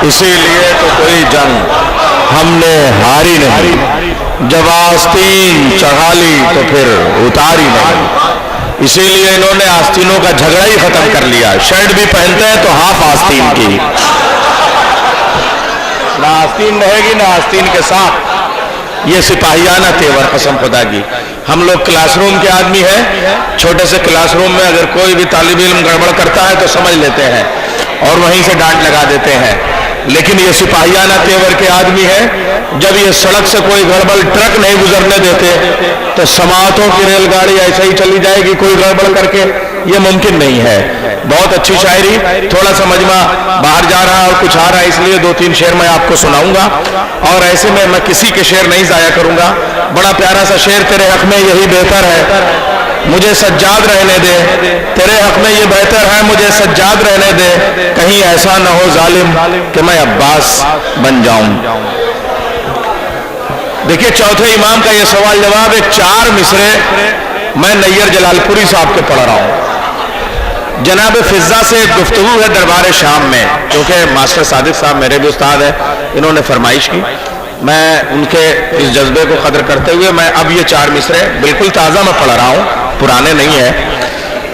اسی لیے تو کوئی جنگ ہم نے ہاری نہیں، جب آستین چڑھا لی تو پھر اتاری نہیں۔ اسی لیے انہوں نے آستینوں کا جھگڑا ہی ختم کر لیا، شرٹ بھی پہنتے ہیں تو ہاف آستین کی، نہ آستین رہے گی نہ آستین کے ساتھ۔ یہ سپاہیانہ تیور قسم خدا کی۔ ہم لوگ کلاس روم کے آدمی ہیں، چھوٹے سے کلاس روم میں اگر کوئی بھی طالب علم گڑبڑ کرتا ہے تو سمجھ لیتے ہیں اور وہیں سے ڈانٹ لگا دیتے ہیں، لیکن یہ سپاہیانہ تیور کے آدمی ہیں، جب یہ سڑک سے کوئی گڑبڑ ٹرک نہیں گزرنے دیتے تو سماعتوں کی ریل گاڑی ایسے ہی چلی جائے گی کوئی گڑبڑ کر کے؟ یہ ممکن نہیں ہے۔ بہت اچھی شاعری، تھوڑا سا مجمع باہر جا رہا اور کچھ آ رہا ہے، اس لیے 2-3 شعر میں آپ کو سناؤں گا، اور ایسے میں کسی کے شعر نہیں ضائع کروں گا۔ بڑا پیارا سا شعر، تیرے حق میں یہی بہتر ہے مجھے سجاد رہنے دے، تیرے حق میں یہ بہتر ہے مجھے سجاد رہنے دے، کہیں ایسا نہ ہو ظالم کہ میں عباس بن جاؤں۔ دیکھیے چوتھے امام کا یہ سوال جواب ہے، 4 مصرے میں نیر جلال پوری صاحب کے پڑھ رہا ہوں۔ جناب فضہ سے ایک گفتگو ہے دربار شام میں، کیونکہ ماسٹر صادق صاحب میرے بھی استاد ہیں، انہوں نے فرمائش کی، میں ان کے اس جذبے کو قدر کرتے ہوئے میں اب یہ 4 مصرے بالکل تازہ میں پڑھ رہا ہوں، پرانے نہیں ہیں۔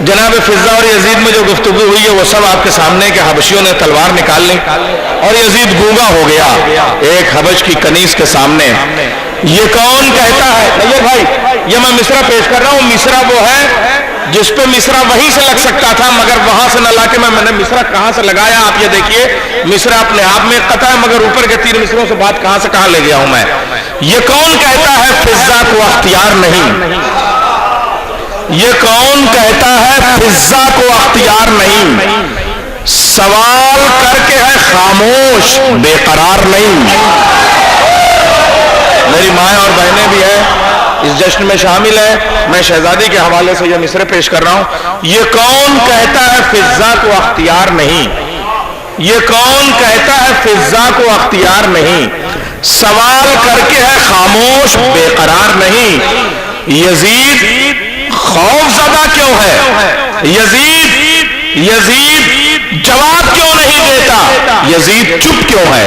جناب فضہ اور یزید میں جو گفتگو ہوئی ہے وہ سب آپ کے سامنے کہ حبشیوں نے تلوار نکال لی اور یزید گونگا ہو گیا ایک حبش کی کنیز کے سامنے۔ یہ کون کہتا ہے، نیر بھائی یہ میں مصرع پیش کر رہا ہوں، مصرع وہ ہے جس پہ مصرع وہیں سے لگ سکتا تھا مگر وہاں سے نہ لا کے میں نے مصرع کہاں سے لگایا، آپ یہ دیکھیے مصرع اپنے آپ میں قطع ہے مگر اوپر کے 3 مصروں سے بات کہاں سے کہاں لے گیا ہوں میں۔ یہ کون کہتا ہے فضہ کو اختیار نہیں، یہ کون کہتا ہے فضہ کو اختیار نہیں، سوال کر کے ہے خاموش بے قرار نہیں۔ میری مائیں اور بہنیں بھی ہیں اس جشن میں شامل ہے، میں شہزادی کے حوالے سے یہ مصرے پیش کر رہا ہوں۔ یہ کون کہتا ہے فضہ کو اختیار نہیں، یہ کون کہتا ہے فضہ کو اختیار نہیں، سوال کر کے ہے خاموش بے قرار نہیں۔ یزید خوف زدہ کیوں ہے، یزید جواب کیوں نہیں دیتا، یزید چپ کیوں ہے؟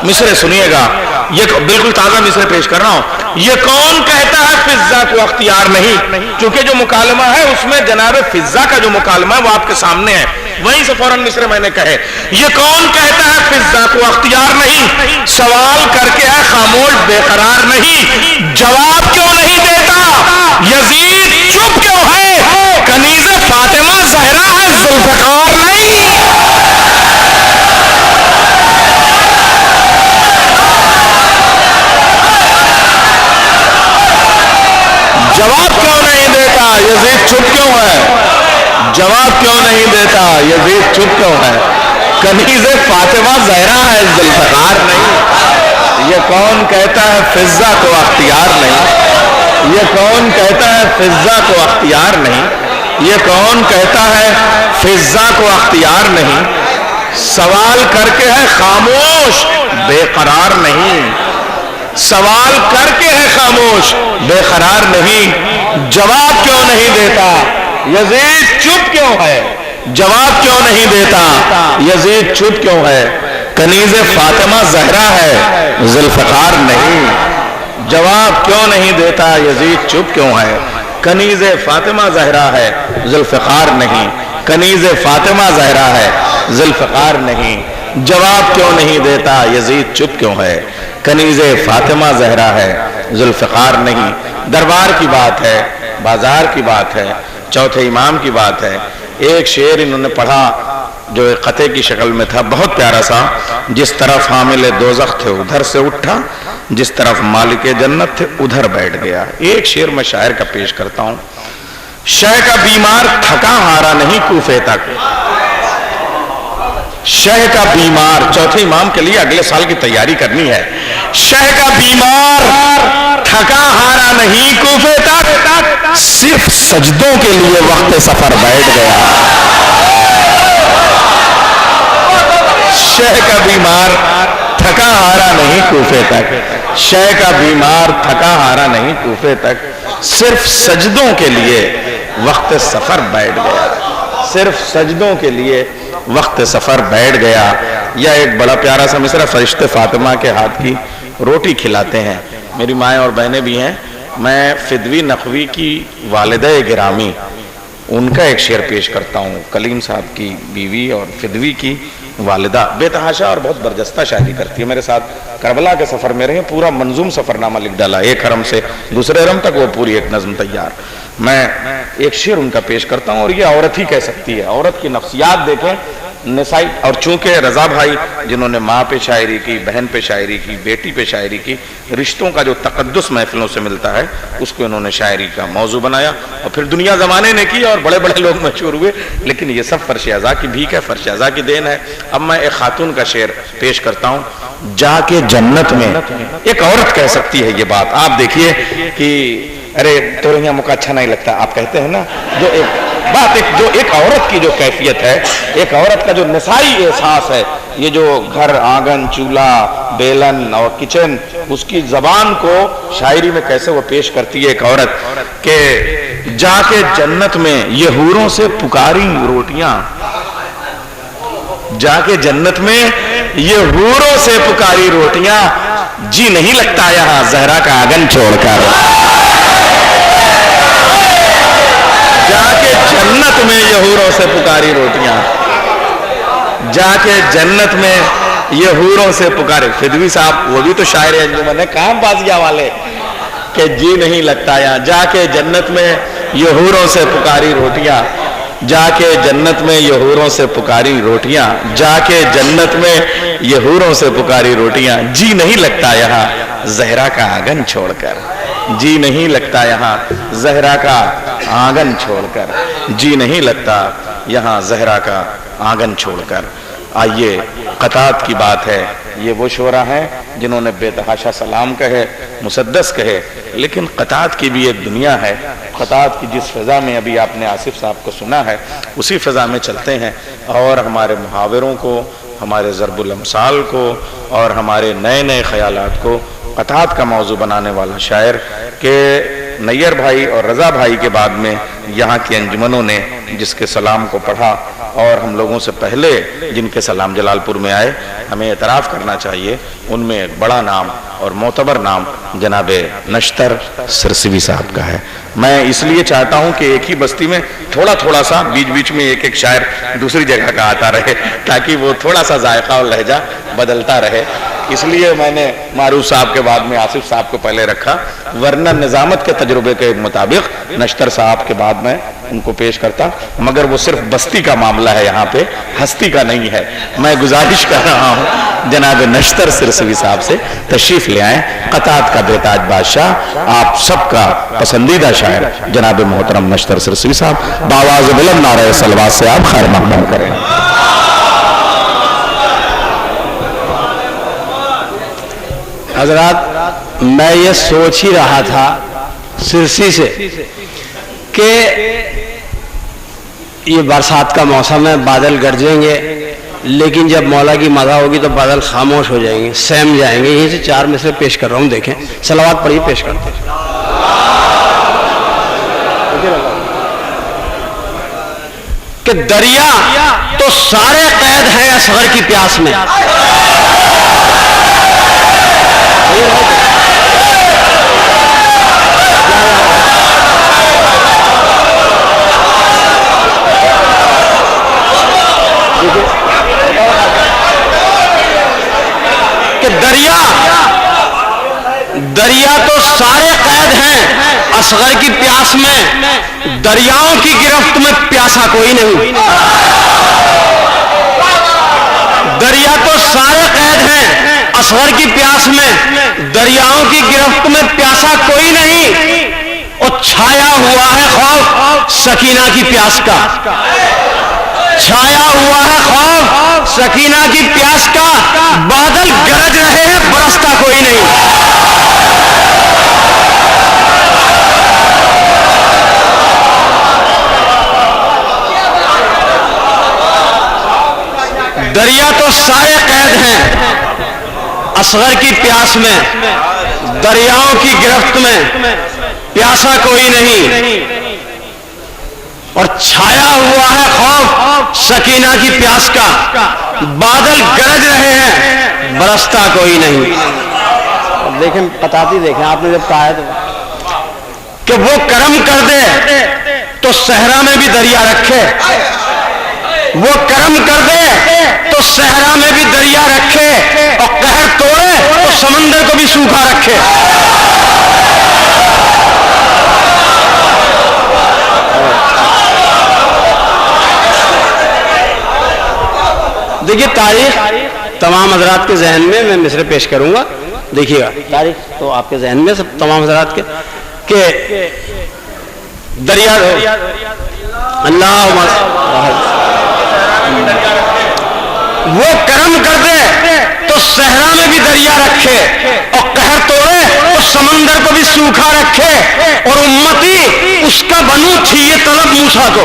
مصرے سنیے گا، یہ بالکل تازہ مصرے پیش کر رہا ہوں۔ یہ کون کہتا ہے فضہ کو اختیار نہیں، چونکہ جو مکالمہ ہے اس میں جناب فضہ کا جو مکالمہ ہے وہ آپ کے سامنے ہے، وہیں سے فوراً مصرے میں نے کہے۔ یہ کون کہتا ہے فضہ کو اختیار نہیں، سوال کر کے ہے خاموش بے قرار نہیں، جواب کیوں نہیں دیتا، یزید چپ کیوں ہے، کنیز فاطمہ زہرا ہے ذوالفقار نہیں۔ جواب کیوں نہیں دیتا، یزید چپ کیوں ہے، جواب کیوں نہیں دیتا، یزید چپ کیوں ہے، کنیز فاطمہ زہرا ہے ذوالفقار نہیں۔ یہ کون کہتا ہے فضہ کو اختیار نہیں، یہ کون کہتا ہے فضہ کو اختیار نہیں، یہ کون کہتا ہے فضہ کو اختیار نہیں، سوال کر کے ہے خاموش بے قرار نہیں، سوال کر کے ہے خاموش بے قرار نہیں، جواب کیوں نہیں دیتا، یزید چپ کیوں ہے، جواب کیوں نہیں دیتا، یزید چپ کیوں ہے، کنیز فاطمہ زہرا ہے ذوالفقار نہیں۔ جواب کیوں نہیں دیتا، یزید چپ کیوں ہے، کنیز فاطمہ زہرا ہے ذوالفقار نہیں، کنیز فاطمہ زہرا ہے ذوالفقار نہیں۔ جواب کیوں نہیں دیتا، یزید چپ کیوں ہے، کنیز فاطمہ زہرا ہے ذوالفقار نہیں۔ دربار کی بات ہے، بازار کی بات ہے، چوتھے امام کی بات ہے۔ ایک شعر انہوں نے پڑھا جو ایک قطعے کی شکل میں تھا، بہت پیارا سا، جس طرف حامل دوزخ تھے ادھر سے اٹھا، جس طرف مالک جنت تھے ادھر بیٹھ گیا۔ ایک شعر میں شاعر کا پیش کرتا ہوں۔ شہ کا بیمار تھکا ہارا نہیں کوفے تک، شہ کا بیمار، چوتھے امام کے لیے اگلے سال کی تیاری کرنی ہے۔ شہ کا بیمار تھکا ہارا نہیں کوفے تک، صرف سجدوں کے لیے وقت سفر بیٹھ گیا۔ شہ کا بیمار تھکا ہارا نہیں کوفے تک، شہ کا بیمار تھکا ہارا نہیں کوفے تک، صرف سجدوں کے لیے وقت سفر بیٹھ گیا، صرف سجدوں کے لیے وقت سفر بیٹھ گیا. یا ایک بڑا پیارا سا مصرع, فرشتے فاطمہ کے ہاتھ کی روٹی کھلاتے ہیں. میری مائیں اور بہنیں بھی ہیں. میں فدوی نقوی کی والدہ گرامی ان کا ایک شعر پیش کرتا ہوں. کلیم صاحب کی بیوی اور فدوی کی والدہ بے تحاشا اور بہت برجستہ شاعری کرتی ہے. میرے ساتھ کربلا کے سفر میں رہے, پورا منظوم سفر نامہ لکھ ڈالا, ایک حرم سے دوسرے حرم تک وہ پوری ایک نظم تیار. میں ایک شعر ان کا پیش کرتا ہوں, اور یہ عورت ہی کہہ سکتی ہے. عورت کی نفسیات دیکھیں نسائی. اور چونکہ رضا بھائی جنہوں نے ماں پہ شاعری کی, بہن پہ شاعری کی, بیٹی پہ شاعری کی, رشتوں کا جو تقدس محفلوں سے ملتا ہے اس کو انہوں نے شاعری کا موضوع بنایا, اور پھر دنیا زمانے نے کی اور بڑے بڑے لوگ مشہور ہوئے. لیکن یہ سب فرش ازا کی بھیک ہے, فرش ازا کی دین ہے. اب میں ایک خاتون کا شعر پیش کرتا ہوں. جا کے جنت میں, ایک عورت کہہ سکتی ہے یہ بات. آپ دیکھیے کہ ارے تو یہاں مجھے اچھا نہیں لگتا, آپ کہتے ہیں نا, جو ایک بات, جو ایک عورت کی جو کیفیت ہے, ایک عورت کا جو نسائی احساس ہے, یہ جو گھر آنگن چولہا بیلن اور کچن, اس کی زبان کو شاعری میں کیسے وہ پیش کرتی ہے ایک عورت کہ جا کے جنت میں یہ حوروں سے پکاری روٹیاں, جا کے جنت میں یہ حوروں سے پکاری روٹیاں, جی نہیں لگتا یہاں زہرا کا آنگن چھوڑ کر. جا کے جنت میں یہ حوروں سے پکاری روٹیاں, جا کے جنت میں یہ حوروں سے پکارے. فدوی صاحب وہ بھی تو شاعر انجمن ہے, کام بازیاں والے, کہ جی نہیں لگتا یہاں. جا کے جنت میں یہ حوروں سے پکاری روٹیاں, جا کے جنت میں یہ حوروں سے پکاری روٹیاں, جا کے جنت میں یہ حوروں سے پکاری روٹیاں, جی نہیں لگتا یہاں زہرا کا آنگن چھوڑ کر. جی نہیں لگتا یہاں زہرا کا آنگن چھوڑ کر, جی نہیں لگتا یہاں زہرا کا آنگن چھوڑ کر. آئیے قطعات کی بات ہے. یہ وہ شعراء ہیں جنہوں نے بے تحاشا سلام کہے, مسدس کہے, لیکن قطعات کی بھی ایک دنیا ہے. قطعات کی جس فضا میں ابھی آپ نے آصف صاحب کو سنا ہے, اسی فضا میں چلتے ہیں, اور ہمارے محاوروں کو, ہمارے ضرب الامثال کو, اور ہمارے نئے نئے خیالات کو قطعات کا موضوع بنانے والا شاعر کہ نیئر بھائی اور رضا بھائی کے بعد میں یہاں کی انجمنوں نے جس کے سلام کو پڑھا, اور ہم لوگوں سے پہلے جن کے سلام جلال پور میں آئے, ہمیں اعتراف کرنا چاہیے ان میں ایک بڑا نام اور معتبر نام جناب نشتر سرسوی صاحب کا ہے. میں اس لیے چاہتا ہوں کہ ایک ہی بستی میں تھوڑا تھوڑا سا بیچ بیچ میں ایک ایک شاعر دوسری جگہ کا آتا رہے, تاکہ وہ تھوڑا سا ذائقہ اور لہجہ بدلتا رہے. اس لیے میں نے معروف صاحب کے بعد میں آصف صاحب کو پہلے رکھا, ورنہ نظامت کے تجربے کے مطابق نشتر صاحب کے بعد میں ان کو پیش کرتا, مگر وہ صرف بستی کا معاملہ ہے, یہاں پہ ہستی کا نہیں ہے. میں گزارش کر رہا ہوں جناب نشتر سرسوی صاحب سے تشریف لے آئیں. قطعات کا بیتاج بادشاہ, آپ سب کا پسندیدہ شاعر جناب محترم نشتر سرسوی صاحب, بآواز بلند نعرہ صلوات سے آپ خیر مقدم کریں. حضرات, میں یہ سوچ ہی رہا تھا سرسی سے کہ یہ برسات کا موسم ہے, بادل گرجیں گے, لیکن جب مولا کی مدح ہوگی تو بادل خاموش ہو جائیں گے, سہم جائیں گے. یہیں سے چار میں سے پیش کر رہا ہوں, دیکھیں صلوات پڑھیے, پیش کرتے ہیں. کہ دریا تو سارے قید ہیں اصغر کی پیاس میں, کہ دریا تو سارے قید ہیں اصغر کی پیاس میں, دریاؤں کی گرفت میں پیاسا کوئی نہیں. دریا تو سارے قید ہیں اصغر کی پیاس میں, دریاؤں کی گرفت میں پیاسا کوئی نہیں. اور چھایا ہوا ہے خوف سکینہ کی پیاس کا, چھایا ہوا ہے خوف سکینہ کی پیاس کا, بادل گرج رہے ہیں برستا کوئی نہیں. دریا تو سارے قید ہیں اصغر کی پیاس میں, دریاؤں کی گرفت میں پیاسا کوئی نہیں. اور چھایا ہوا ہے خوف سکینہ کی پیاس کا، بادل گرج رہے ہیں برستا کوئی نہیں۔ دیکھیں بتاتی دیکھیں، آپ نے جب کہا ہے کہ وہ کرم کر دے تو صحرا میں بھی دریا رکھے، وہ کرم کر دے تو صحرا میں بھی دریا رکھے، اور قہر توڑے تو سمندر کو بھی سوکھا رکھے۔ دیکھیے تاریخ تمام حضرات کے ذہن میں میں مصرع پیش کروں گا، دیکھیے گا تاریخ تو آپ کے ذہن میں سب تمام حضرات کے کہ دریا اللہ وہ کرم کر دے تو صحرا میں بھی دریا رکھے، اور قہر توڑے تو سمندر کو بھی سوکھا رکھے، اور امتی اس کا بنو تھی یہ طلب موسیٰ کو۔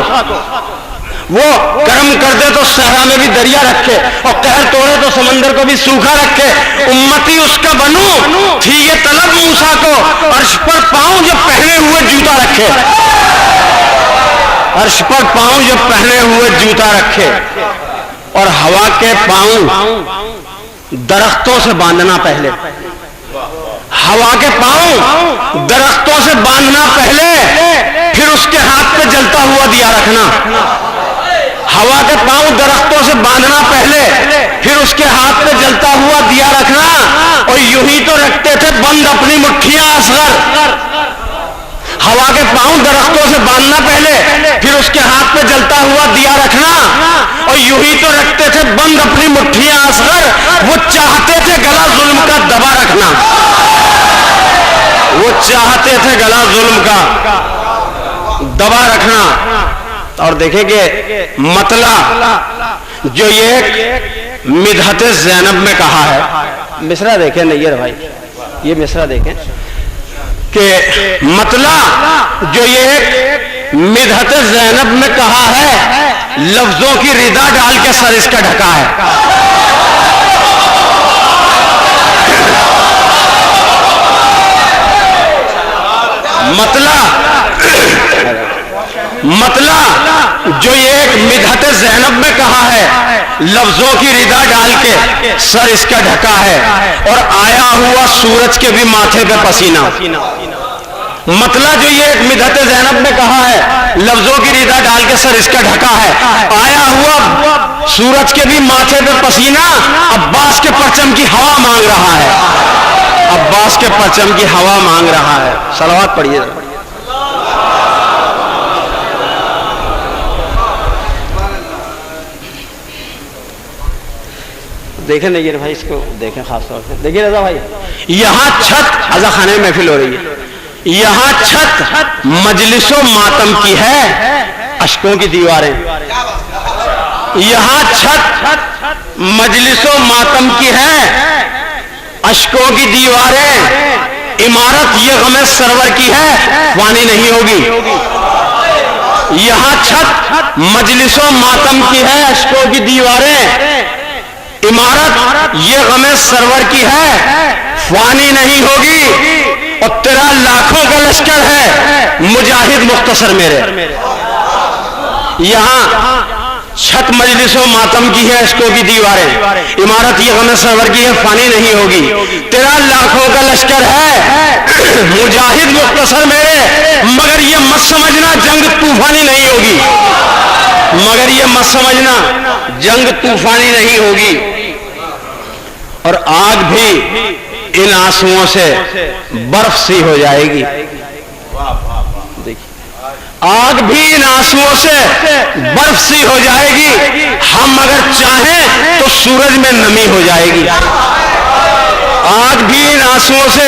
وہ کرم کر دے تو صحرا میں بھی دریا رکھے، اور قہر توڑے تو سمندر کو بھی سوکھا رکھے، امتی اس کا بنو تھی یہ طلب موسیٰ کو، عرش پر پاؤں جو پہنے ہوئے جوتا رکھے، عرش پر پاؤں جو پہنے ہوئے جوتا رکھے، اور ہوا کے پاؤں درختوں سے باندھنا پہلے، ہوا کے پاؤں درختوں سے باندھنا پہلے، پھر اس کے ہاتھ پہ جلتا ہوا دیا رکھنا۔ ہوا کے پاؤں درختوں سے باندھنا پہلے، پھر اس کے ہاتھ پہ جلتا ہوا دیا رکھنا، اور یوں ہی تو رکھتے تھے بند اپنی مٹھیاں اصغر۔ ہوا کے پاؤں درختوں سے باندھنا پہلے، پھر اس کے ہاتھ پہ جلتا ہوا دیا رکھنا، اور یوں ہی تو رکھتے تھے بند اپنی مٹھیاں اصغر۔ وہ چاہتے تھے گلا ظلم کا دبا رکھنا، وہ چاہتے تھے گلا ظلم کا دبا رکھنا۔ اور دیکھیں کہ مطلع جو یہ مدحت زینب میں کہا ہے، مصرع دیکھیں نیر بھائی، یہ مصرع دیکھیں کہ مطلع جو یہ مدحت زینب میں کہا ہے، لفظوں کی ردا ڈال کے سر اس کا ڈھکا ہے۔ مطلع جو یہ ایک مدحت زینب میں کہا ہے، لفظوں کی ردا ڈال کے سر اس کا ڈھکا ہے، اور آیا ہوا سورج کے بھی ماتھے پہ پسینہ۔ مطلع جو یہ ایک مدحت زینب میں کہا ہے، لفظوں کی ردا ڈال کے سر اس کا ڈھکا ہے، آیا ہوا سورج کے بھی ماتھے پہ پسینہ، عباس کے پرچم کی ہوا مانگ رہا ہے، عباس کے پرچم کی ہوا مانگ رہا ہے۔ صلوات پڑھیے۔ دیکھیں نیر بھائی، اس کو دیکھیں خاص طور سے، دیکھیں رضا بھائی، یہاں چھت عزا خانے میں محفل ہو رہی ہے، یہاں چھت مجلس و ماتم کی ہے، اشکوں کی دیواریں، یہاں چھت مجلس و ماتم کی ہے، اشکوں کی دیواریں، عمارت یہ غم سرور کی ہے، فانی نہیں ہوگی۔ یہاں چھت مجلس و ماتم کی ہے، اشکوں کی دیواریں، عمارت یہ غم سرور کی ہے، فانی نہیں ہوگی، اور تیرا لاکھوں کا لشکر ہے، مجاہد مختصر میرے۔ یہاں چھت مجلس و ماتم کی ہے، اشکوں کی دیواریں، عمارت یہ غم سرور کی ہے، فانی نہیں ہوگی، تیرا لاکھوں کا لشکر ہے، مجاہد مختصر میرے، مگر یہ مت سمجھنا جنگ طوفانی نہیں ہوگی، مگر یہ مت سمجھنا جنگ طوفانی نہیں ہوگی، اور آگ بھی ان آنسوؤں سے برف سی ہو جائے گی۔ آگ بھی ان آنسوؤں سے برف سی ہو جائے گی، ہم اگر چاہیں تو سورج میں نمی ہو جائے گی۔ آگ بھی ان آنسوؤں سے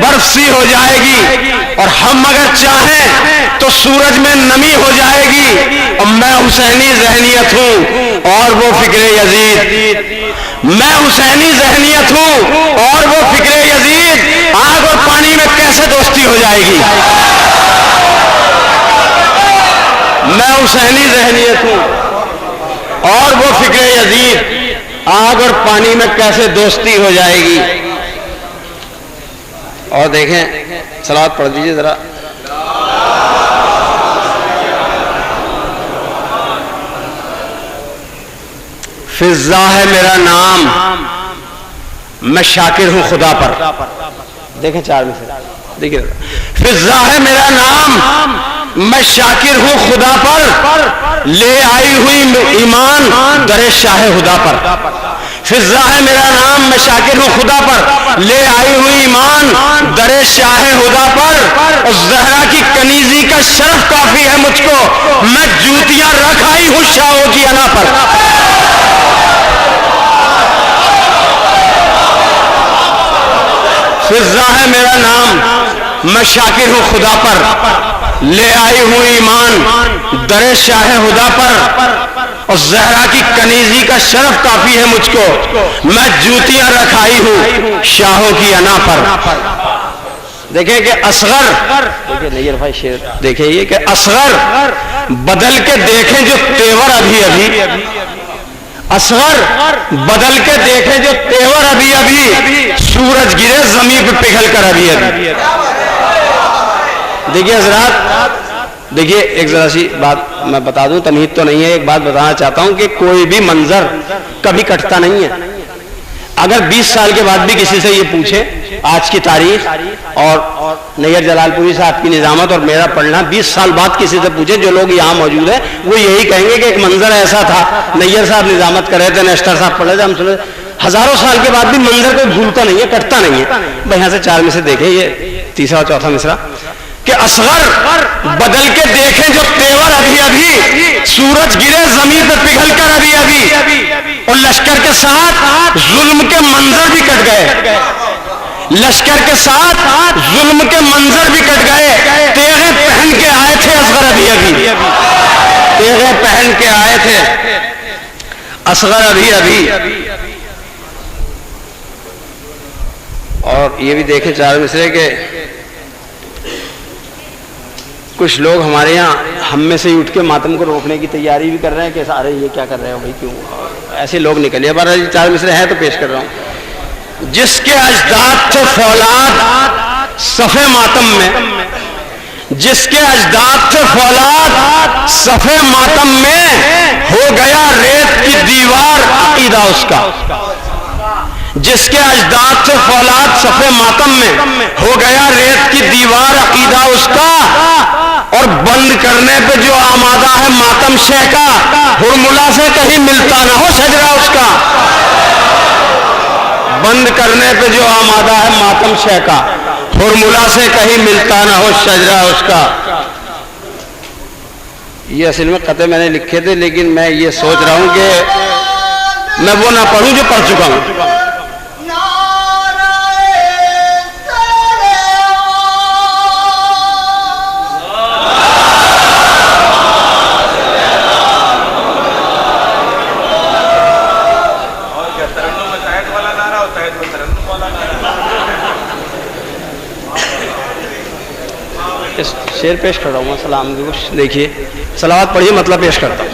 برف سی ہو جائے گی، اور ہم اگر چاہیں تو سورج میں نمی ہو جائے گی، اور میں حسینی ذہنیت ہوں اور وہ فکر یزید، میں حسینی ذہنیت ہوں اور وہ فکر یزید، آگ اور پانی میں کیسے دوستی ہو جائے گی؟ میں حسینی ذہنیت ہوں اور وہ فکر یزید، آگ اور پانی میں کیسے دوستی ہو جائے گی۔ اور دیکھیں صلوات پڑھ دیجئے ذرا۔ فضا ہے میرا نام میں شاکر ہوں خدا پر. دیکھیں 4 میں سے دیکھیے. فضا ہے میرا نام میں شاکر ہوں خدا پر, لے آئی ہوئی ایمان در شاہ خدا پر. فضا ہے میرا نام میں شاکر ہوں خدا پر, لے آئی ہوئی ایمان در شاہ خدا پر. اور زہرا کی کنیزی کا شرف کافی ہے مجھ کو, میں جوتیاں رکھ آئی ہوں شاہ جی انا پر. فضا ہے میرا نام میں شاکر ہوں خدا پر, لے آئی ہوں ایمان در شاہ خدا پر. اور زہرا کی کنیزی کا شرف کافی ہے مجھ کو, میں جوتیاں رکھائی ہوں شاہوں کی انا پر. دیکھیں کہ اصغر, دیکھیں بھائی شیر دیکھیں یہ کہ اصغر بدل کے دیکھیں جو تیور ابھی ابھی, اصغر بدل کے دیکھیں جو تیور ابھی ابھی, سورج گرے زمین پہ پگھل کر ابھی ابھی. دیکھیے حضرات, دیکھیے ایک ذرا سی بات میں بتا دوں, تمہید تو نہیں ہے, ایک بات بتانا چاہتا ہوں کہ کوئی بھی منظر کبھی کٹتا نہیں ہے. اگر 20 سال کے بعد بھی کسی سے یہ پوچھے آج کی تاریخ اور نیئر جلال پوری صاحب کی نظامت اور میرا پڑھنا, 20 سال بعد کسی سے پوچھے جو لوگ یہاں موجود ہیں, وہ یہی کہیں گے کہ ایک منظر ایسا تھا, نیئر صاحب نظامت کر رہے تھے, نیسٹر صاحب پڑھ رہے تھے, ہم سنے. ہزاروں سال کے بعد بھی منظر کوئی بھولتا نہیں ہے, کٹتا نہیں ہے. بھائی یہاں سے 4 میں سے دیکھیں یہ تیسرا اور چوتھا مصرع کہ اصغر بدل کے دیکھیں جو تیور ابھی ابھی, سورج گرے زمین پہ پگھل کر ابھی ابھی. اور لشکر کے ساتھ ظلم کے منظر بھی کٹ گئے, لشکر کے ساتھ ظلم کے منظر بھی کٹ گئے. تیغیں پہن کے آئے تھے اصغر ابھی ابھی, تیغیں پہن کے آئے تھے اصغر ابھی ابھی. اور یہ بھی دیکھیں 4 مصرے کہ کچھ لوگ ہمارے یہاں ہم میں سے ہی اٹھ کے ماتم کو روکنے کی تیاری بھی کر رہے ہیں کہ سارے یہ کیا کر رہے ہو بھائی, کیوں ایسے لوگ نکلے. بارہ 4 مصرے ہیں تو پیش کر رہا ہوں. جس کے اجداد تھے فولاد صفے ماتم میں, جس کے اجداد تھے فولاد صفے ماتم میں, ہو گیا ریت کی دیوار عقیدہ اس کا. جس کے اجداد تھے فولاد صفے ماتم میں, ہو گیا ریت کی دیوار عقیدہ اس کا. اور بند کرنے پہ جو آمادہ ہے ماتم شہ کا, ہرملا سے کہیں ملتا نہ ہو شجرہ اس کا. بند کرنے پہ جو آمادہ ہے ماتم شہ کا, ہرملا سے کہیں ملتا نہ ہو شجرہ اس کا. یہ اصل میں قطعے میں نے لکھے تھے, لیکن میں یہ سوچ رہا ہوں کہ میں وہ نہ پڑھوں جو پڑھ چکا ہوں. شعر پیش کر رہا ہوں. سلام دیکھیے, صلوات پڑھیے, مطلب پیش کرتا ہوں.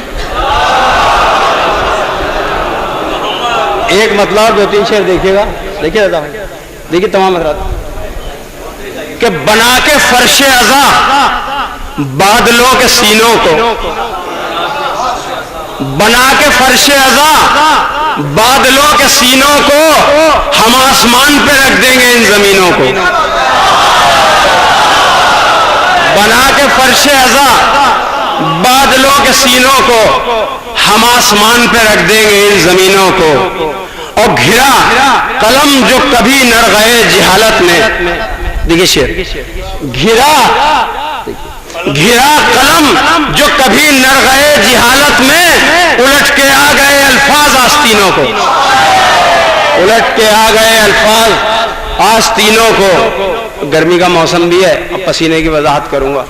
ایک مطلب 2-3 شعر دیکھیے گا. دیکھیے رضا بھائی, دیکھیے تمام حضرات کہ بنا کے فرش عزا بادلوں کے سینوں کو, بنا کے فرش عزا بادلوں کے سینوں کو, ہم آسمان پہ رکھ دیں گے ان زمینوں کو. بنا کے فرش عزا بادلوں کے سینوں کو, ہم آسمان پہ رکھ دیں گے ان زمینوں کو. اور گھرا قلم جو کبھی نڑ گئے جہالت میں, دیکھیے شعر, گھرا قلم جو کبھی نڑ گئے جہالت میں, الٹ کے آ گئے الفاظ آستینوں کو, الٹ کے آ گئے الفاظ آستینوں کو. گرمی کا موسم بھی ہے, اب پسینے کی وضاحت کروں گا.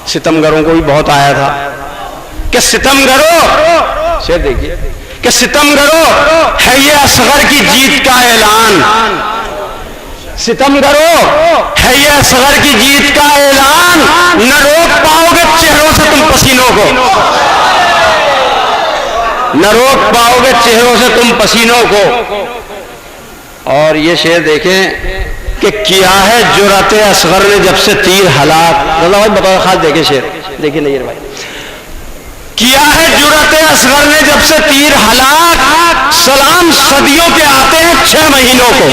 ستمگروں کو بھی بہت آیا تھا کہ ستمگروں, شعر دیکھیے کہ ستمگروں ہے یہ اصغر کی جیت کا اعلان, ستمگروں ہے یہ اصغر کی جیت کا اعلان, نہ روک پاؤ گے چہروں سے تم پسینوں کو, نہ روک پاؤ گے چہروں سے تم پسینوں کو. اور یہ شعر دیکھیں کہ کیا ہے جرأت اصغر نے جب سے تیر ہلاک. رضا بھائی بطور خاص دیکھیں شعر, دیکھیں نہیں بھائی, کیا ہے جرأت اصغر نے جب سے تیر ہلاک، سلام صدیوں کے آتے ہیں 6 مہینوں کو.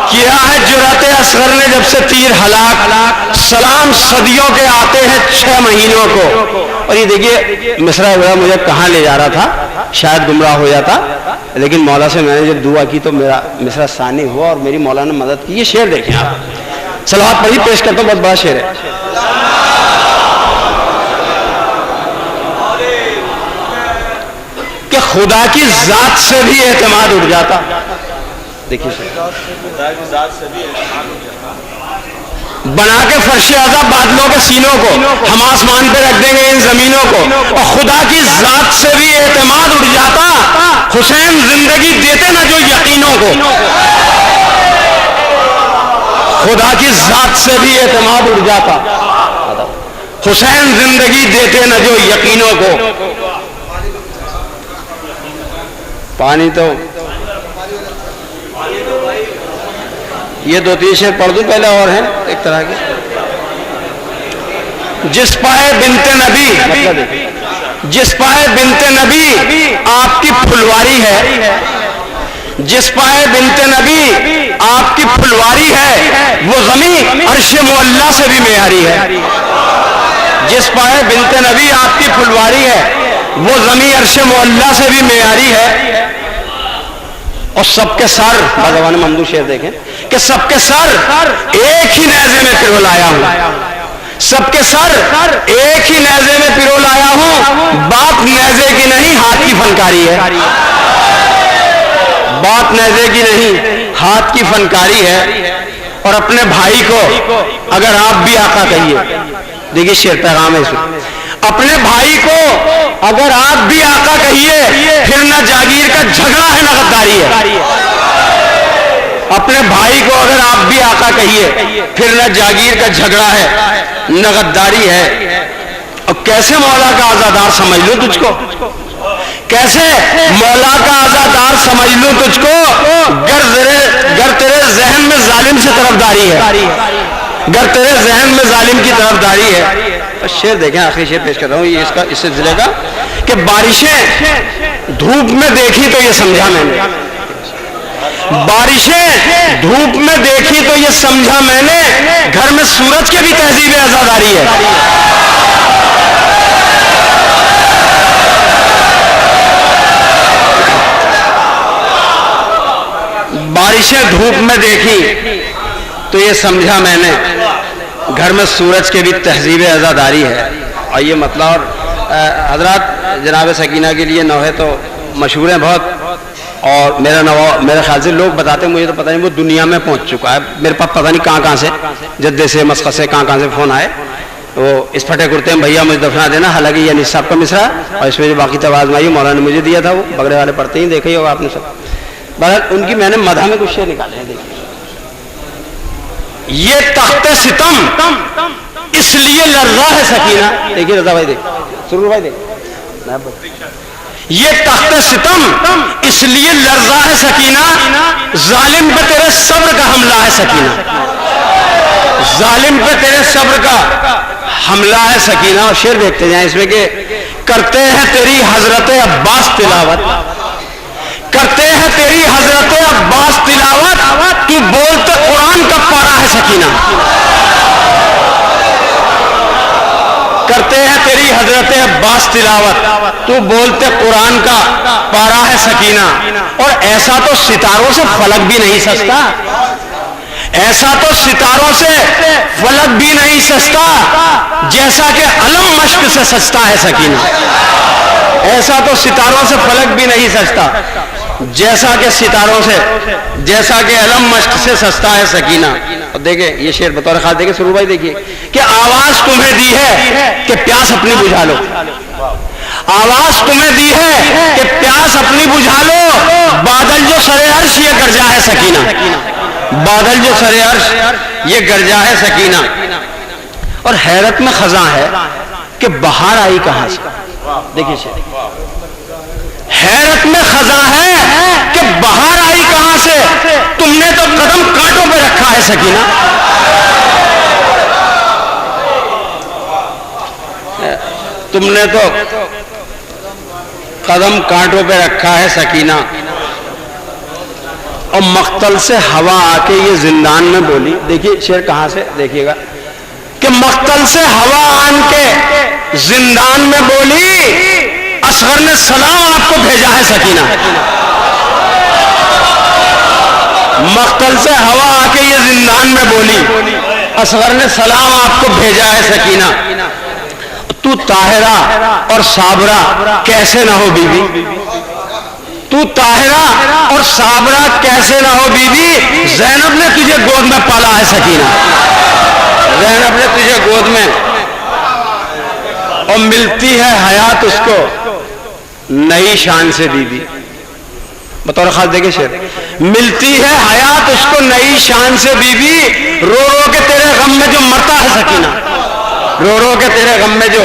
کیا ہے جرأت اصغر نے جب سے تیر ہلاک، سلام صدیوں کے آتے ہیں 6 مہینوں کو. اور یہ دیکھیے مصرع وغیرہ مجھے کہاں لے جا رہا تھا، شاید گمراہ ہو جاتا، لیکن مولا سے میں نے جب دعا کی تو میرا مصرع ثانی ہوا اور میری مولا نے مدد کی. یہ شعر دیکھیں آپ، صلوات پڑھی پیش کرتا ہوں، بہت بڑا شعر ہے. کہ خدا کی ذات سے بھی اعتماد اٹھ جاتا. دیکھیے بنا کے فرش ازا بادلوں کے سینوں کو، ہم آسمان پہ رکھ دیں گے ان زمینوں کو، اور خدا کی ذات سے بھی اعتماد اٹھ جاتا. حسین زندگی دیتے نہ جو یقینوں کو، خدا کی ذات سے بھی اعتماد اٹھ جاتا. حسین زندگی دیتے نہ جو یقینوں کو. پانی تو یہ 2-3 شعر پڑھ دوں پہلے اور ہیں ایک طرح کے. جس پائے بنت نبی، جس پائے بنت نبی آپ کی پھلواری ہے، جس پائے بنت نبی آپ کی پھلواری ہے، وہ زمین عرش معلا سے بھی معیاری ہے. جس پائے بنت نبی آپ کی پھلواری ہے، وہ زمین عرش معلا سے بھی معیاری ہے. اور سب کے سر، بازوان ممدو شعر دیکھیں کہ سب کے سر ایک ہی نیزے میں پرو لایا ہوں. سب کے سر ایک ہی نیزے میں پرو لایا ہوں. بات نیزے کی نہیں ہاتھ کی فنکاری ہے. بات نیزے کی نہیں ہاتھ کی فنکاری ہے. اور اپنے بھائی کو اگر آپ بھی آقا کہیے، دیکھیے شعر پیغام ہے اس میں، اپنے بھائی کو اگر آپ بھی آقا کہیے، پھر نہ جاگیر کا جھگڑا ہے نہ غداری ہے. اپنے بھائی کو اگر آپ بھی آقا کہیے، پھر نہ جاگیر کا جھگڑا ہے نہ غداری ہے. اور کیسے مولا کا عزادار سمجھ لوں تجھ کو، کیسے مولا کا عزادار سمجھ لوں تجھ کو، گر تیرے ذہن میں ظالم سے طرفداری ہے، گر تیرے ذہن میں ظالم کی طرفداری ہے. شعر دیکھیں، آخری شعر پیش کر رہا ہوں یہ اس سلسلے کا، کہ بارشیں دھوپ میں دیکھی تو یہ سمجھا میں نے، بارشیں دھوپ میں دیکھی تو یہ سمجھا میں نے، گھر میں سورج کے بھی تہذیب عزاداری ہے. بارشیں دھوپ میں دیکھی تو یہ سمجھا میں نے، گھر میں سورج کے بھی تہذیب عزاداری ہے. اور یہ مطلب حضرات جناب سکینہ کے لیے نوحے تو مشہور ہیں بہت، اور میرے خیال سے لوگ بتاتے ہیں، مجھے تو پتہ نہیں وہ دنیا میں پہنچ چکا ہے. میرے پاس پتہ نہیں کہاں سے، جدے سے مسقط سے کہاں سے فون آئے. وہ اس پھٹے کرتے ہیں بھیا مجھے دفنا دینا، حالانکہ یہ انیس صاحب کا مصرع، اور اس میں جو باقی تواز مائی مولانا نے مجھے دیا تھا، وہ بگڑے والے پڑھتے ہی دیکھے ہوگا آپ نے سب. بہرحال ان کی میں نے مدح میں کچھ شعر نکالے ہیں. دیکھیے یہ تخت ستم اس لیے لرزا ہے سکینہ. دیکھیے رضا بھائی، دیکھ سرور بھائی، دیکھ یہ تخت ستم اس لیے لرزا ہے سکینہ، ظالم پہ تیرے صبر کا حملہ ہے سکینہ، ظالم پہ تیرے صبر کا حملہ ہے سکینہ. اور شعر دیکھتے جائیں اس میں کہ کرتے ہیں تیری حضرت عباس تلاوت، کرتے ہیں تیری حضرت عباس تلاوت، تو بولتے قرآن کا پارا ہے سکینہ. کرتے ہیں تیری حضرت عباس تلاوت، تو بولتے قرآن کا پارا ہے سکینہ. اور ایسا تو ستاروں سے فلک بھی نہیں سستا، ایسا تو ستاروں سے فلک بھی نہیں سستا، جیسا کہ علم مشق سے سستا ہے سکینہ. ایسا تو ستاروں سے فلک بھی نہیں سستا، جیسا کہ ستاروں سے، جیسا کہ علم مشق سے سستا ہے سکینہ. اور دیکھیں یہ شعر بطور خاص دیکھیں سرور بھائی، دیکھیے کہ آواز تمہیں دی ہے کہ پیاس اپنی بجھا لو، آواز تمہیں دی ہے کہ پیاس اپنی بجھا لو. بادل جو سرے عرش یہ گرجا ہے سکینہ، بادل جو سرے عرش یہ گرجا ہے سکینہ. اور حیرت میں خزاں ہے کہ بہار آئی کہاں سے. دیکھیے شعر، حیرت میں خزاں ہے کہ بہار آئی کہاں سے، تم نے تو قدم کانٹوں پہ رکھا ہے سکینہ. تم نے تو قدم کانٹوں پہ رکھا ہے سکینہ، اور مقتل سے ہوا آ کے یہ زندان میں بولی. دیکھیے شعر کہاں سے، دیکھیے گا کہ مقتل سے ہوا آن کے زندان میں بولی، اصغر نے سلام آپ کو بھیجا ہے سکینہ. مقتل سے ہوا آ کے یہ زندان میں بولی، اصغر نے سلام آپ کو بھیجا ہے سکینہ. تو طاہرہ اور صابرہ کیسے نہ ہو بی بی، تو طاہرہ اور صابرہ کیسے نہ ہو بی بی، زینب نے تجھے گود میں پالا ہے سکینہ. زینب نے تجھے گود میں، اور ملتی ہے حیات اس کو نئی شان سے بی بی. بطور خاص دیکھیں شعر، ملتی ہے حیات اس کو نئی شان سے بی بی، رو رو کے تیرے غم میں جو مرتا ہے سکینہ، رو رو کے تیرے غم میں جو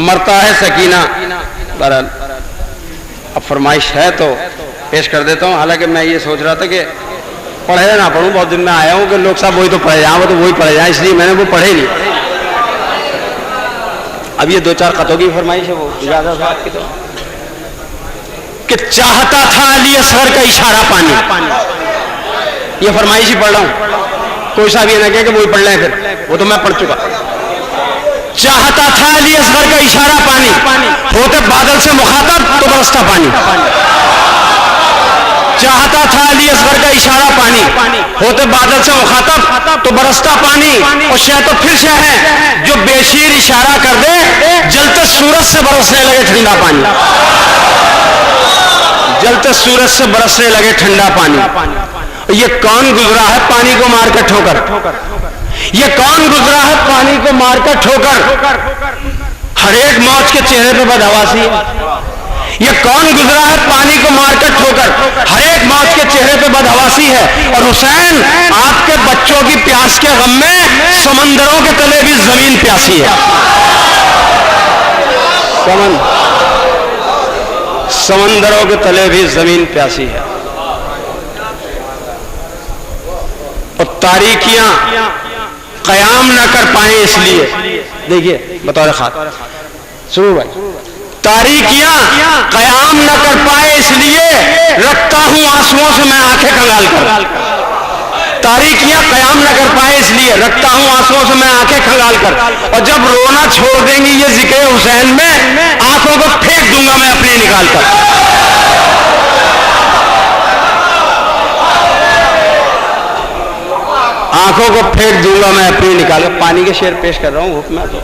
مرتا ہے سکینہ. بہرحال اب فرمائش ہے تو پیش کر دیتا ہوں. حالانکہ میں یہ سوچ رہا تھا کہ پڑھے نہ پڑھوں، بہت دن میں آیا ہوں کہ لوگ صاحب وہی تو پڑھے جائیں، وہ تو وہی پڑھے جائیں، اس لیے میں نے وہ پڑھے نہیں. اب یہ دو چار خطوں کی فرمائش ہے، وہ اجازت ہے آپ کی تو، کہ چاہتا تھا علی اصغر کا اشارہ پانی. یہ فرمائش ہی پڑھ رہا ہوں، کوئی صاحب یہ نہ کہے کہ وہی پڑھ لیں، پھر وہ تو میں پڑھ چکا. چاہتا تھا علی اصغر کا اشارہ پانی، ہوتے بادل سے مخاطب تو برستا پانی. چاہتا تھا علی اصغر کا اشارہ پانی، ہوتے بادل سے مخاطب تو برستا پانی. اور شہ تو پھر شہ ہے جو بے شیر اشارہ کر دے، جلتے سورج سے برسنے لگے ٹھنڈا پانی. جلتے سورج سے برسنے لگے ٹھنڈا پانی. یہ کون گزرا ہے پانی کو مار کر ٹھوکر، یہ کون گزرا ہے پانی کو مار کر ٹھوکر، ہر ایک موج کے چہرے پہ بدحواسی ہے. یہ کون گزرا ہے پانی کو مار کر ٹھوکر، ہر ایک موج کے چہرے پہ بدحواسی ہے. اور حسین آپ کے بچوں کی پیاس کے غم میں سمندروں کے تلے بھی زمین پیاسی ہے. سمندروں کے تلے بھی زمین پیاسی ہے. اور تاریکیاں قیام نہ کر پائیں اس لیے، دیکھیے بطور خاص سرور بھائی، تاریکیاں قیام نہ کر پائے اس لیے رکھتا ہوں آنسوؤں سے میں آنکھیں کنگال کر. تاریکیاں قیام نہ کر پائے اس لیے رکھتا ہوں آنسوؤں سے میں آنکھیں کھنگال کر. اور جب رونا چھوڑ دیں گی یہ ذکر حسین میں، آنکھوں کو پھینک دوں گا میں اپنی نکال کر. آنکھوں کو پھینک دوں گا میں اپنی نکال کر. پانی کے شعر پیش کر رہا ہوں، حکم ہے تو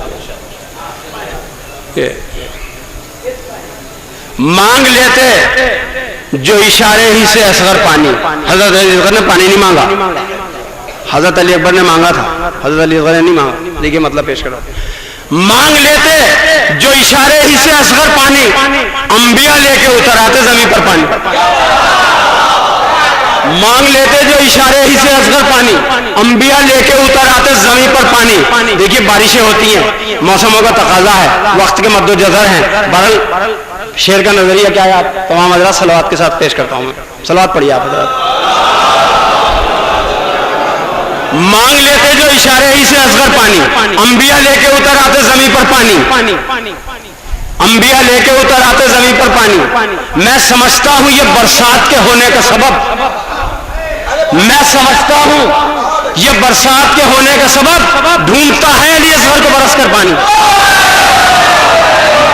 مانگ لیتے جو اشارے ہی سے اصغر پانی. حضرت علی اصغر نے پانی نہیں مانگا، حضرت علی اکبر نے مانگا تھا، حضرت علی اصغر نے نہیں مانگا. دیکھیے مطلب پیش کرو. مانگ لیتے جو اشارے ہی سے اصغر پانی، انبیاء لے کے اتر آتے زمین پر پانی. مانگ لیتے جو اشارے ہی سے اصغر پانی، انبیاء لے کے اتر آتے زمین پر پانی. دیکھیے بارشیں ہوتی ہیں، موسموں کا تقاضا ہے، وقت کے مد و جزر ہیں. بہرحال شعر کا نظریہ کیا ہے آپ تمام حضرات صلوات کے ساتھ پیش کرتا ہوں میں. صلوات پڑھیے آپ حضرات. مانگ لیتے جو اشارے ہی سے اصغر پانی، انبیاء لے کے اتر آتے زمین پر پانی. انبیاء لے کے اتر آتے زمین پر پانی. میں سمجھتا ہوں یہ برسات کے ہونے کا سبب، میں سمجھتا ہوں یہ برسات کے ہونے کا سبب ڈھونڈتا ہے علی اصغر کو برس کر پانی.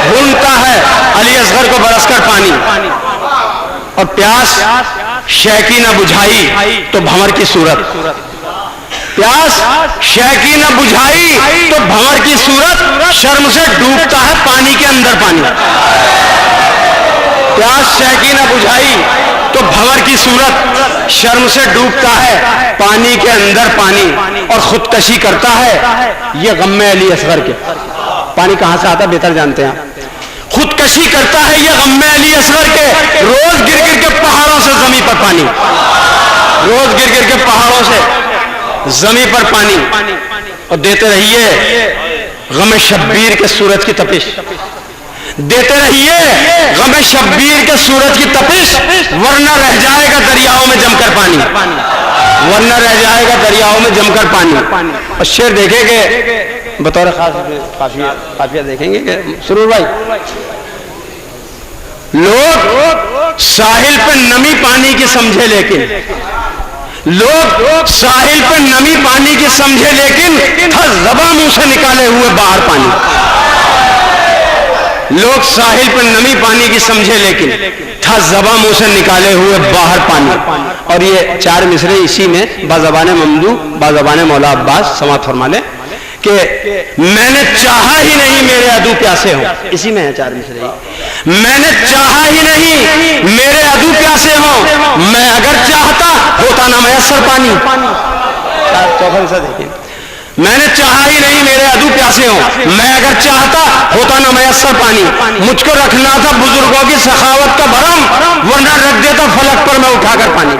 ڈھونڈتا ہے علی اصغر کو برس کر پانی. اور پیاس شے کی نہ بجھائی تو بھنور کی صورت، پیاس شے کی نہ بجھائی تو بھنور کی صورت، شرم سے ڈوبتا ہے پانی کے اندر پانی. پیاس شے کی نہ بجھائی تو بھنور کی صورت، شرم سے ڈوبتا ہے پانی کے اندر پانی. اور خودکشی کرتا ہے یہ غم علی اصغر کے. پانی کہاں سے آتا ہے بہتر جانتے ہیں. خودکشی کرتا ہے یہ غم علی اصغر کے، روز گر گر کے پہاڑوں سے زمین پر پانی، روز گر گر کے پہاڑوں سے زمین پر پانی. اور دیتے رہیے غم شبیر کے سورج کی تپش، دیتے رہیے غم شبیر کے سورج کی تپش، ورنہ رہ جائے گا دریاؤں میں جم کر پانی، ورنہ رہ جائے گا دریاؤں میں جم کر پانی. اور شعر دیکھے کہ بطور قافیہ دیکھیں گے کہ سرور بھائی لوگ ساحل پہ نمی پانی کی سمجھے لیکن لوگ ساحل پہ نمی پانی کی سمجھے لیکن تھا زباں منہ سے نکالے ہوئے باہر پانی. لوگ ساحل پہ نمی پانی کی سمجھے لیکن تھا زباں منہ سے نکالے ہوئے باہر پانی. اور یہ 4 مصرے اسی میں بازبان ممدو بازبان مولا عباس سماعت فرما لیں کہ میں نے چاہا ہی نہیں میرے عدو پیاسے ہوں. اسی میں ہے 4 مصرے ہی. میں نے چاہا ہی نہیں میرے عدو پیاسے ہوں, میں اگر چاہتا ہوتا نہ میسر پانی. چوتھا حصہ دیکھیں. میں نے چاہا ہی نہیں میرے عدو پیاسے ہوں, میں اگر چاہتا ہوتا نہ میسر پانی. مجھ کو رکھنا تھا بزرگوں کی سخاوت کا بھرم, ورنہ رکھ دیتا فلک پر میں اٹھا کر پانی.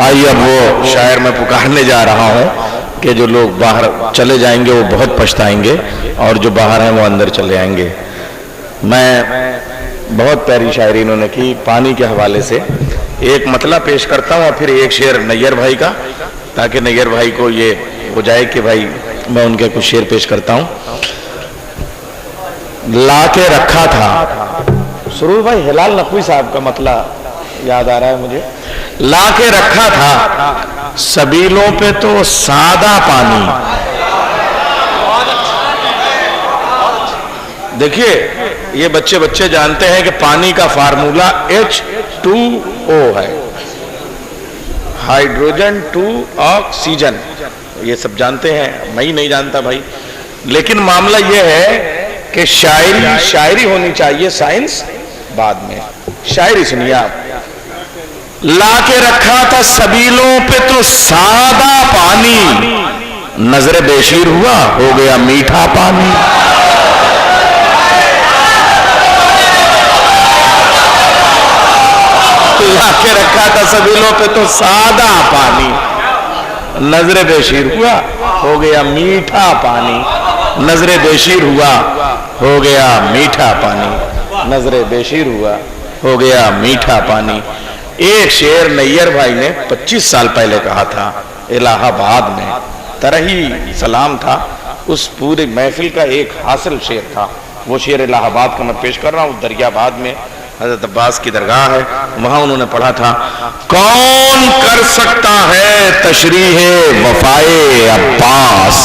آئیے اب وہ شاعر میں پکارنے جا رہا ہوں کہ جو لوگ باہر چلے جائیں گے وہ بہت پچھتائیں گے, اور جو باہر ہیں وہ اندر چلے آئیں گے. میں بہت پیاری شاعری انہوں نے کی پانی کے حوالے سے. ایک مطلع پیش کرتا ہوں اور پھر ایک شعر نیر بھائی کا, تاکہ نیر بھائی کو یہ ہو جائے کہ بھائی میں ان کے کچھ شعر پیش کرتا ہوں. لا کے رکھا تھا, سرور بھائی ہلال نقوی صاحب کا مطلع یاد آ رہا ہے مجھے. لا کے رکھا تھا سبیلوں پہ تو سادہ پانی. دیکھیے یہ بچے جانتے ہیں کہ پانی کا فارمولا H2O ہے, ہائیڈروجن 2 آکسیجن. یہ سب جانتے ہیں, میں ہی نہیں جانتا بھائی. لیکن معاملہ یہ ہے کہ شاعری ہونی چاہیے, سائنس بعد میں. شاعری سنیے آپ. لا کے رکھا تھا سبیلوں پہ تو سادہ پانی, نظر بے شیر ہوا ہو گیا میٹھا پانی. لا کے رکھا تھا سبیلوں پہ تو سادہ پانی, نظر بے شیر ہوا ہو گیا میٹھا پانی. نظر بے شیر ہوا ہو گیا میٹھا پانی. نظر بے شیر ہوا ہو گیا میٹھا پانی. ایک شعر نیر بھائی نے 25 سال پہلے کہا تھا الہ آباد میں, ترہی سلام تھا. اس پوری محفل کا ایک حاصل شعر تھا. وہ شعر الہ آباد کا میں پیش کر رہا ہوں. دریا آباد میں حضرت عباس کی درگاہ ہے, وہاں انہوں نے پڑھا تھا. کون کر سکتا ہے تشریح وفائے عباس,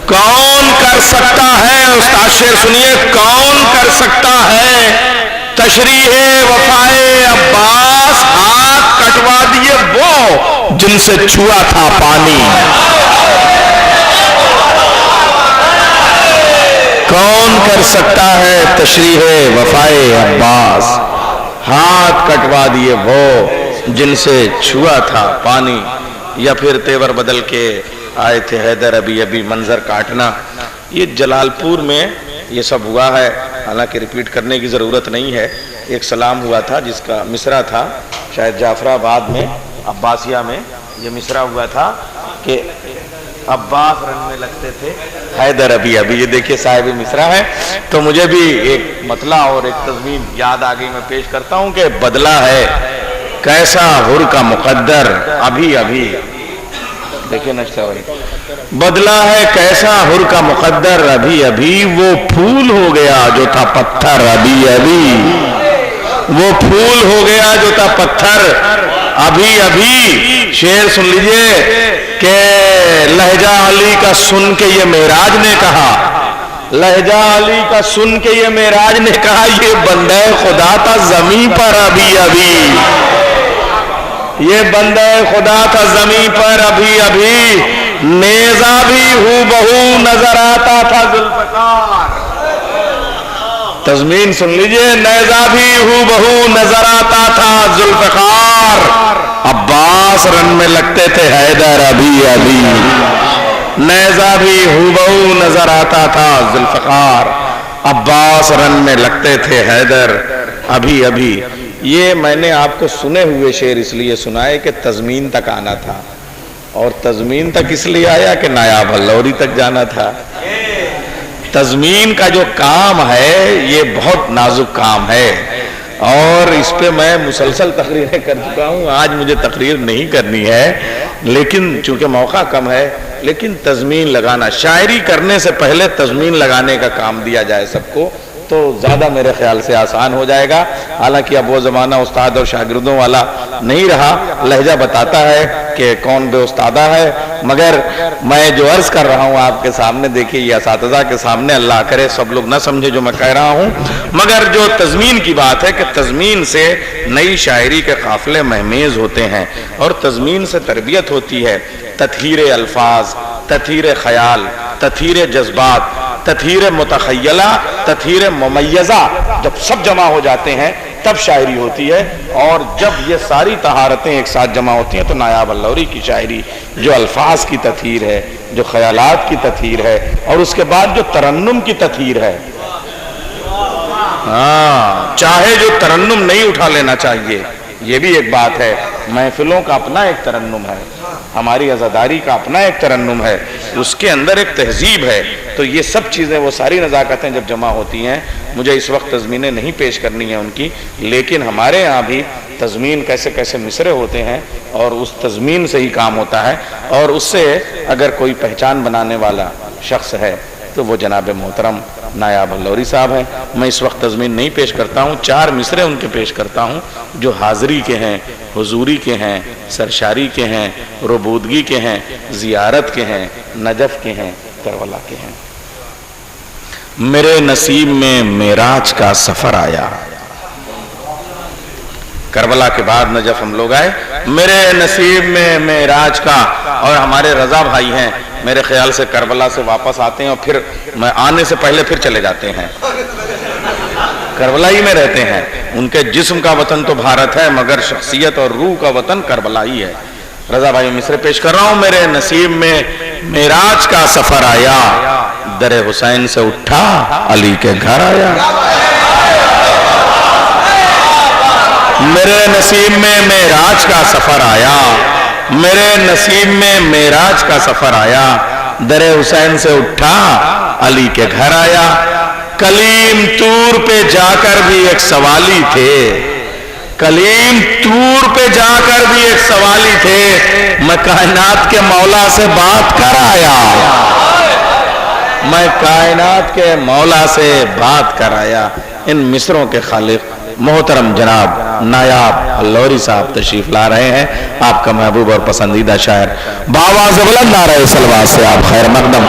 کون کر سکتا ہے, استاد شعر سنیے, کون کر سکتا ہے تشریح وفائے عباس, ہاتھ کٹوا دیے وہ جن سے چھوا تھا پانی. کون کر سکتا ہے تشریح وفائے عباس, ہاتھ کٹوا دیے وہ جن سے چھوا تھا پانی. یا پھر تیور بدل کے آئے تھے حیدر ابھی منظر کاٹنا. یہ جلال پور میں یہ سب ہوا ہے, حالانکہ ریپیٹ کرنے کی ضرورت نہیں ہے. ایک سلام ہوا تھا جس کا مصرع تھا شاید جعفر آباد میں عباسیہ میں. یہ مصرع ہوا تھا کہ عباس رن میں لگتے تھے حیدر ابھی. یہ دیکھیے صاحب مصرع ہے. تو مجھے بھی ایک مطلع اور ایک تضمین یاد آ گئی, میں پیش کرتا ہوں کہ بدلا ہے کیسا حر کا مقدر ابھی. دیکھیں نشتہ بھائی, بدلا ہے کیسا حر کا مقدر ابھی, وہ پھول ہو گیا جو تھا پتھر ابھی. وہ پھول ہو گیا جو تھا پتھر ابھی. شعر سن لیجئے کہ لہجہ علی کا سن کے یہ معراج نے کہا, لہجہ علی کا سن کے یہ معراج نے کہا, یہ بندہ خدا تھا زمین پر ابھی. یہ بندہ خدا تھا زمین پر ابھی. نیزہ بھی ہو بہو نظر آتا تھا ذوالفقار. تضمین سن لیجئے, نیزہ بھی ہو بہو نظر آتا تھا ذوالفقار. عباس رن میں لگتے تھے حیدر ابھی. نیزہ بھی ہو بہو نظر آتا تھا ذوالفقار. عباس رن میں لگتے تھے حیدر ابھی. یہ میں نے آپ کو سنے ہوئے شعر اس لیے سنائے کہ تضمین تک آنا تھا, اور تضمین تک اس لیے آیا کہ نایاب اللوری تک جانا تھا. تضمین کا جو کام ہے یہ بہت نازک کام ہے. اور اس پہ میں مسلسل تقریریں کر چکا ہوں. آج مجھے تقریر نہیں کرنی ہے لیکن چونکہ موقع کم ہے, لیکن تضمین لگانا, شاعری کرنے سے پہلے تضمین لگانے کا کام دیا جائے سب کو تو زیادہ میرے خیال سے آسان ہو جائے گا. حالانکہ اب وہ زمانہ استاد اور شاگردوں والا نہیں رہا, لہجہ بتاتا ہے کہ کون بے استادہ ہے. مگر میں جو عرض کر رہا ہوں آپ کے سامنے, دیکھیے یہ اساتذہ کے سامنے, اللہ کرے سب لوگ نہ سمجھے جو میں کہہ رہا ہوں, مگر جو تضمین کی بات ہے کہ تضمین سے نئی شاعری کے قافلے مہمیز ہوتے ہیں اور تضمین سے تربیت ہوتی ہے. تطہیر الفاظ, تطہیر خیال, تطہیر جذبات, تطہیر متخیلہ, تطہیر ممیزہ, جب سب جمع ہو جاتے ہیں تب شاعری ہوتی ہے. اور جب یہ ساری طہارتیں ایک ساتھ جمع ہوتی ہیں تو نایاب اللوری کی شاعری جو الفاظ کی تطہیر ہے, جو خیالات کی تطہیر ہے, اور اس کے بعد جو ترنم کی تطہیر ہے. ہاں, چاہے جو ترنم نہیں اٹھا لینا چاہیے, یہ بھی ایک بات ہے. محفلوں کا اپنا ایک ترنم ہے, ہماری عزاداری کا اپنا ایک ترنم ہے, اس کے اندر ایک تہذیب ہے. تو یہ سب چیزیں, وہ ساری نزاکتیں جب جمع ہوتی ہیں, مجھے اس وقت تضمینیں نہیں پیش کرنی ہیں ان کی, لیکن ہمارے یہاں بھی تضمین کیسے کیسے مصرے ہوتے ہیں اور اس تضمین سے ہی کام ہوتا ہے. اور اس سے اگر کوئی پہچان بنانے والا شخص ہے تو وہ جناب محترم نایاب اللوری صاحب ہیں. میں اس وقت تضمین نہیں پیش کرتا ہوں, 4 مصرے ان کے پیش کرتا ہوں جو حاضری کے ہیں, حضوری کے ہیں, سرشاری کے ہیں, ربودگی کے ہیں, زیارت کے ہیں, نجف کے ہیں, کربلا کے ہیں. میرے نصیب میں معراج کا سفر آیا. کربلا کے بعد نجف ہم لوگ آئے. میرے نصیب میں معراج کا, اور ہمارے رضا بھائی ہیں میرے خیال سے کربلا سے واپس آتے ہیں اور پھر میں آنے سے پہلے پھر چلے جاتے ہیں, کربلا ہی میں رہتے ہیں. ان کے جسم کا وطن تو بھارت ہے مگر شخصیت اور روح کا وطن کربلا ہی ہے. رضا بھائی مصرے پیش کر رہا ہوں. میرے نصیب میں معراج کا سفر آیا, در حسین سے اٹھا علی کے گھر آیا. میرے نصیب میں معراج کا سفر آیا, میرے نصیب میں معراج کا سفر آیا, در حسین سے اٹھا علی کے گھر آیا. کلیم طور پہ جا کر بھی ایک سوالی تھے, کلیم طور پہ جا کر بھی ایک سوالی تھے, میں کائنات کے مولا سے بات کر آیا, میں کائنات کے مولا سے بات کر آیا. ان مصروں کے خالق محترم جناب نایاب اللوری صاحب تشریف لا رہے ہیں. آپ کا محبوب اور پسندیدہ شاعر, بآواز بلند نعرہ صلوات سے آپ خیر مقدم.